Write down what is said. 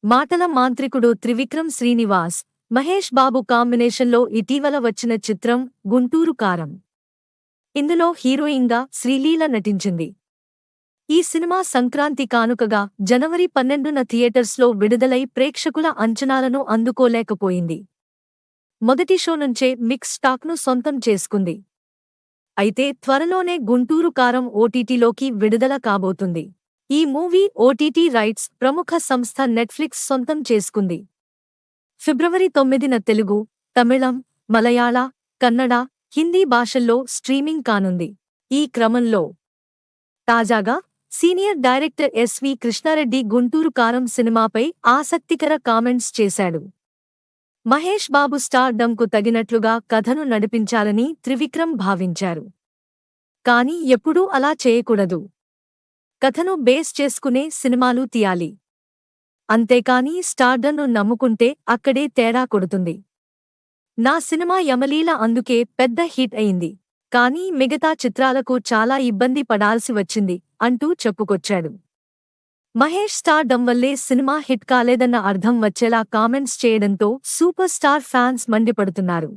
మాటల మాంత్రికుడు త్రివిక్రమ్ శ్రీనివాస్, మహేష్ బాబు కాంబినేషన్లో ఇటీవల వచ్చిన చిత్రం గుంటూరు కారం. ఇందులో హీరోయిన్గా శ్రీలీల నటించింది. ఈ సినిమా సంక్రాంతి కానుకగా జనవరి 12న థియేటర్స్లో విడుదలై ప్రేక్షకుల అంచనాలను అందుకోలేకపోయింది. మొదటి షో నుంచే మిక్స్ టాక్ను సొంతం చేసుకుంది. అయితే త్వరలోనే గుంటూరు కారం ఓటీటీలోకి విడుదల కాబోతుంది. ఈ మూవీ ఓటీటీ రైట్స్ ప్రముఖ సంస్థ నెట్ఫ్లిక్స్ సొంతం చేసుకుంది. ఫిబ్రవరి 9న తెలుగు, తమిళం, మలయాళ, కన్నడ, హిందీ భాషల్లో స్ట్రీమింగ్ కానుంది. ఈ క్రమంలో తాజాగా senior director SV Krishna Reddy Guntur Kaaram సినిమాపై ఆసక్తికర కామెంట్స్ చేశాడు. మహేష్ బాబు స్టార్ డంకు తగినట్లుగా కథను నడిపించాలని త్రివిక్రమ్ భావించారు. కానీ ఎప్పుడూ అలా చేయకూడదు. కథను బేస్ చేసుకునే సినిమాలు తీయాలి. అంతేకానీ స్టార్డమ్ను నమ్ముకుంటే అక్కడే తేడా కొడుతుంది. నా సినిమా యమలీల అందుకే పెద్ద హిట్ అయింది. కానీ మిగతా చిత్రాలకు చాలా ఇబ్బంది పడాల్సి వచ్చింది అంటూ చెప్పుకొచ్చాడు. మహేష్ స్టార్ డమ్ వల్లే సినిమా హిట్ కాలేదన్న అర్థం వచ్చేలా కామెంట్స్ చేయడంతో సూపర్ స్టార్ ఫ్యాన్స్ మండిపడుతున్నారు.